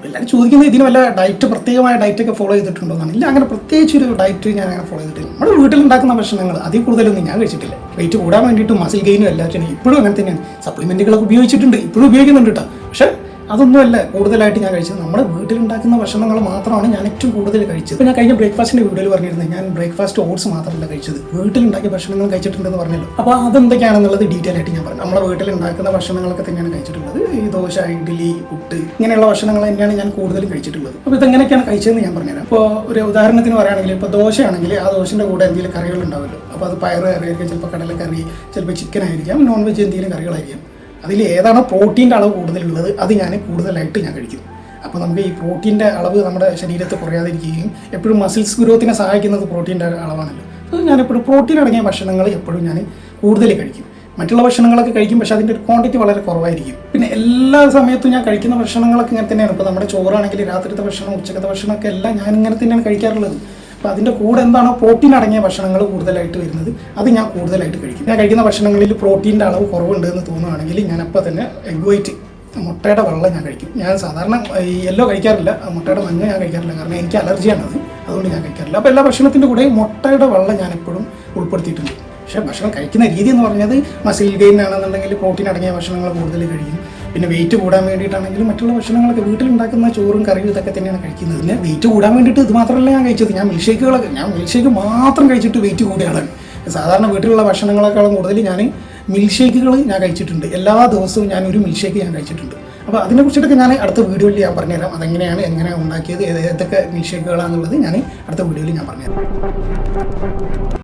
എല്ലാവരും ചോദിക്കുന്നത് ഇതിന് വല്ല ഡയറ്റ് പ്രത്യേകമായ ഡയറ്റൊക്കെ ഫോളോ ചെയ്തിട്ടുണ്ടോ എന്നാണ്. ഇല്ല, അങ്ങനെ പ്രത്യേകിച്ചൊരു ഡയറ്റ് ഞാൻ അങ്ങനെ ഫോളോ ചെയ്തിട്ടില്ല. നമ്മുടെ വീട്ടിലുണ്ടാക്കുന്ന ഭക്ഷണങ്ങൾ അതിൽ കൂടുതലൊന്നും ഞാൻ കഴിച്ചിട്ടില്ല. വെയിറ്റ് കൂടാൻ വേണ്ടിയിട്ട് മസിൽ ഗെയിനും എല്ലാറ്റിനും ഇപ്പോഴും അങ്ങനെ തന്നെയാണ്. സപ്ലിമെൻറ്റുകളൊക്കെ ഉപയോഗിച്ചിട്ടുണ്ട്, ഇപ്പോഴും ഉപയോഗിക്കുന്നുണ്ട് കേട്ടോ. പക്ഷേ അതൊന്നുമല്ല കൂടുതലായിട്ട് ഞാൻ കഴിച്ചത്. നമ്മുടെ വീട്ടിലുണ്ടാക്കുന്ന ഭക്ഷണങ്ങൾ മാത്രമാണ് ഞാൻ ഏറ്റവും കൂടുതൽ കഴിച്ചത്. ഇപ്പോൾ ഞാൻ കഴിഞ്ഞ ബ്രേക്ക്ഫാസ്റ്റിൻ്റെ വീഡിയോയിൽ പറഞ്ഞിരുന്നത് ഞാൻ ബ്രേക്ക്ഫാസ്റ്റ് ഓട്സ് മാത്രമല്ല കഴിച്ചത്, വീട്ടിലുണ്ടാക്കിയ ഭക്ഷണങ്ങൾ കഴിച്ചിട്ടുണ്ടെന്ന് പറഞ്ഞല്ലോ. അപ്പോൾ അതെന്തൊക്കെയാണെന്നുള്ളത് ഡീറ്റെയിൽ ആയിട്ട് ഞാൻ പറഞ്ഞു. നമ്മുടെ വീട്ടിലുണ്ടാക്കുന്ന ഭക്ഷണങ്ങളൊക്കെ തന്നെയാണ് കഴിച്ചിട്ടുള്ളത്. ഈ ദോശ, ഇഡ്ഡലി, പുട്ട് ഇങ്ങനെയുള്ള ഭക്ഷണങ്ങൾ തന്നെയാണ് ഞാൻ കൂടുതലും കഴിച്ചിട്ടുള്ളത്. അപ്പോൾ ഇതെങ്ങനെയൊക്കെയാണ് കഴിച്ചതെന്ന് ഞാൻ പറഞ്ഞുതരാം. ഇപ്പോൾ ഒരു ഉദാഹരണത്തിന് പറയുകയാണെങ്കിൽ, ഇപ്പോൾ ദോശയാണെങ്കിൽ ആ ദോശൻ്റെ കൂടെ എന്തെങ്കിലും കറികൾ ഉണ്ടാവുമല്ലോ. അപ്പോൾ അത് പയറ് കറിയായിരിക്കും, ചിലപ്പോൾ കടലക്കറി, ചിലപ്പോൾ ചിക്കൻ ആയിരിക്കാം, നോൺ വെജ് എന്തെങ്കിലും കറികളായിരിക്കും. അതിൽ ഏതാണോ പ്രോട്ടീൻ്റെ അളവ് കൂടുതലുള്ളത് അത് ഞാൻ കൂടുതലായിട്ട് കഴിക്കും. അപ്പോൾ നമുക്ക് ഈ പ്രോട്ടീൻ്റെ അളവ് നമ്മുടെ ശരീരത്തിൽ കുറയാതിരിക്കുകയും എപ്പോഴും മസിൽസ് ഗ്രോത്തിനെ സഹായിക്കുന്നത് പ്രോട്ടീൻ്റെ അളവാണല്ലോ. അപ്പോൾ ഞാനെപ്പോഴും പ്രോട്ടീൻ അടങ്ങിയ ഭക്ഷണങ്ങൾ എപ്പോഴും ഞാൻ കൂടുതൽ കഴിക്കും. മറ്റുള്ള ഭക്ഷണങ്ങളൊക്കെ കഴിക്കും, പക്ഷേ അതിൻ്റെ ഒരു ക്വാണ്ടിറ്റി വളരെ കുറവായിരിക്കും. പിന്നെ എല്ലാ സമയത്തും ഞാൻ കഴിക്കുന്ന ഭക്ഷണങ്ങളൊക്കെ ഇങ്ങനെ തന്നെയാണ്. ഇപ്പോൾ നമ്മുടെ ചോറാണെങ്കിൽ രാത്രിത്തെ ഭക്ഷണം, ഉച്ചക്കത്തെ ഭക്ഷണമൊക്കെ എല്ലാം ഞാൻ ഇങ്ങനെ തന്നെയാണ് കഴിക്കാറുള്ളത്. അപ്പോൾ അതിൻ്റെ കൂടെ എന്താണോ പ്രോട്ടീൻ അടങ്ങിയ ഭക്ഷണങ്ങൾ കൂടുതലായിട്ട് വരുന്നത് അത് ഞാൻ കൂടുതലായിട്ട് കഴിക്കും. ഞാൻ കഴിക്കുന്ന ഭക്ഷണങ്ങളിൽ പ്രോട്ടീൻ്റെ അളവ് കുറവുണ്ട് എന്ന് തോന്നുകയാണെങ്കിൽ ഞാൻ അപ്പോൾ തന്നെ എഗ് വൈറ്റ്, മുട്ടയുടെ വെള്ളം ഞാൻ കഴിക്കും. ഞാൻ സാധാരണ ഈ യെല്ലോ കഴിക്കാറില്ല, മുട്ടയുടെ മഞ്ഞ ഞാൻ കഴിക്കാറില്ല, കാരണം എനിക്ക് അലർജിയാണത്, അതുകൊണ്ട് ഞാൻ കഴിക്കാറില്ല. അപ്പോൾ എല്ലാ ഭക്ഷണത്തിൻ്റെ കൂടെയും മുട്ടയുടെ വെള്ളം ഞാൻ എപ്പോഴും ഉൾപ്പെടുത്തിയിട്ടുണ്ട്. പക്ഷേ ഭക്ഷണം കഴിക്കുന്ന രീതി എന്ന് പറഞ്ഞത് മസിൽ ഗെയിൻ ആണെന്നുണ്ടെങ്കിൽ പ്രോട്ടീൻ അടങ്ങിയ ഭക്ഷണങ്ങൾ കൂടുതൽ കഴിക്കും. പിന്നെ വെയിറ്റ് കൂടാൻ വേണ്ടിയിട്ടാണെങ്കിലും മറ്റുള്ള ഭക്ഷണങ്ങളൊക്കെ വീട്ടിലുണ്ടാക്കുന്ന ചോറും കറിയും ഇതൊക്കെ തന്നെയാണ് കഴിക്കുന്നത്. പിന്നെ വെയിറ്റ് കൂടാൻ വേണ്ടിയിട്ട് ഇത് മാത്രമല്ല ഞാൻ കഴിച്ചത്. ഞാൻ മിൽക്ക് ഷേക്ക് മാത്രം കഴിച്ചിട്ട് വെയിറ്റ് കൂടിയാണ്. സാധാരണ വീട്ടിലുള്ള ഭക്ഷണങ്ങളെക്കാളും കൂടുതൽ ഞാൻ മിൽക്ക് ഷേക്കുകൾ ഞാൻ കഴിച്ചിട്ടുണ്ട്. എല്ലാ ദിവസവും ഞാൻ ഒരു മിൽക്ക് ഷേക്ക് ഞാൻ കഴിച്ചിട്ടുണ്ട്. അപ്പോൾ അതിനെക്കുറിച്ചിട്ടൊക്കെ ഞാൻ അടുത്ത വീഡിയോയിൽ ഞാൻ പറഞ്ഞുതരാം. അതെങ്ങനെയാണ്, എങ്ങനെ ഉണ്ടാക്കിയത്, ഏതൊക്കെ മിൽക്ക് ഷേക്കുകളാണെന്നുള്ളത് ഞാൻ അടുത്ത വീഡിയോയിൽ ഞാൻ പറഞ്ഞുതരാം.